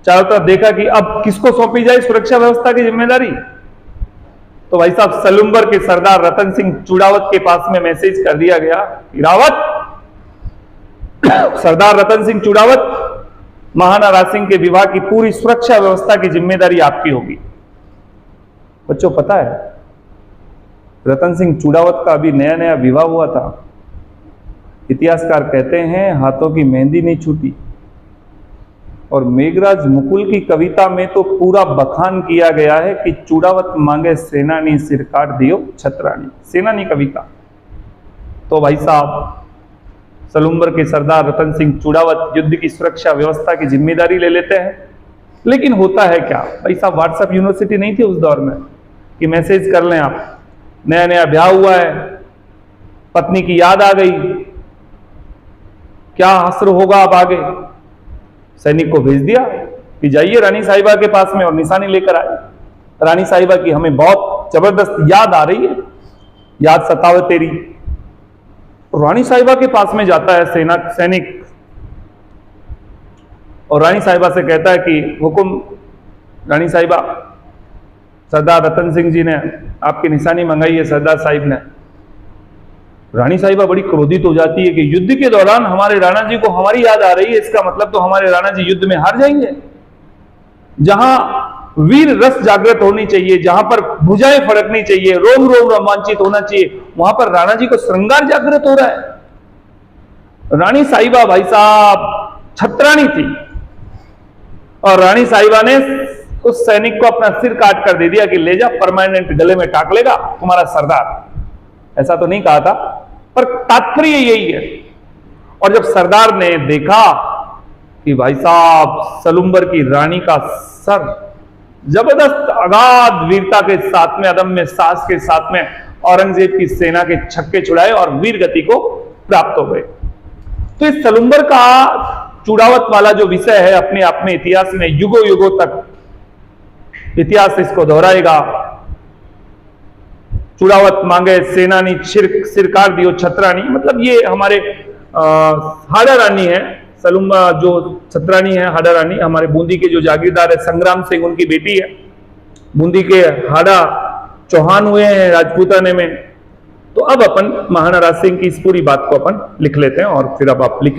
चारों तरफ देखा कि अब किसको सौंपी जाए सुरक्षा व्यवस्था की जिम्मेदारी। तो भाई साहब सलुम्बर के सरदार रतन सिंह चुड़ावत के पास में मैसेज कर दिया गया कि रावत, सरदार रतन सिंह चुड़ावत, महाराणा राज सिंह के विवाह की पूरी सुरक्षा व्यवस्था की जिम्मेदारी आपकी होगी। बच्चों पता है रतन सिंह चुड़ावत का अभी नया नया विवाह हुआ था। इतिहासकार कहते हैं हाथों की मेहंदी नहीं छूटी। और मेघराज मुकुल की कविता में तो पूरा बखान किया गया है कि चुड़ावत मांगे सेनानी सिर काट दियो छतरानी, सेनानी कवि का। तो भाई साहब सलुम्बर के सरदार रतन सिंह चुड़ावत युद्ध की सुरक्षा व्यवस्था की जिम्मेदारी ले लेते हैं। लेकिन होता है क्या भाई साहब, व्हाट्सएप यूनिवर्सिटी नहीं थी उस दौर में कि मैसेज कर लें आप, नया नया ब्याह हुआ है, पत्नी की याद आ गई, क्या असर होगा अब आगे। सैनिक को भेज दिया कि जाइए रानी साहिबा के पास में और निशानी लेकर आए। रानी साहिबा की हमें बहुत जबरदस्त याद आ रही है, याद सतावे तेरी। रानी साहिबा के पास में जाता है सैनिक और रानी साहिबा से कहता है कि हुकुम रानी साहिबा, सरदार रतन सिंह जी ने आपकी निशानी मंगाई है सरदार साहिब ने। रानी साहिबा बड़ी क्रोधित हो जाती है कि युद्ध के दौरान हमारे राणा जी को हमारी याद आ रही है, इसका मतलब तो हमारे राणा जी युद्ध में हार जाएंगे। जहां वीर रस जागृत होनी चाहिए, जहां पर भुजाएं फड़कनी चाहिए, रोम रोम रोमांचित होना चाहिए, वहां पर राणा जी को श्रृंगार जागृत हो रहा है। रानी साहिबा भाई साहब छतरानी थी और रानी साहिबा ने उस सैनिक को अपना सिर काट कर दे दिया कि ले जा, परमानेंट गले में टाक लेगा तुम्हारा सरदार। ऐसा तो नहीं कहा था पर तात्पर्य यही है। और जब सरदार ने देखा कि भाई साहब सलुम्बर की रानी का सर जबरदस्त अगाध वीरता के साथ में, अदम्य साहस के साथ में औरंगजेब की सेना के छक्के छुड़ाए और वीर गति को प्राप्त हो गए। तो इस सलुम्बर का चुड़ावत वाला जो विषय है अपने आप में इतिहास में युगों युगों तक इतिहास इसको दोहराएगा। चुड़ावत मांगे सेनानी सिर काट दियो छतरानी, मतलब ये हमारे हाड़ा रानी है, सलुम्बा जो छतरानी है हाड़ा रानी, हमारे बूंदी के जो जागीरदार है संग्राम सिंह उनकी बेटी है। बूंदी के हाड़ा चौहान हुए हैं राजपूताने में। तो अब अपन महाराणा राज सिंह की इस पूरी बात को अपन लिख लेते हैं और फिर अब आप लिखें।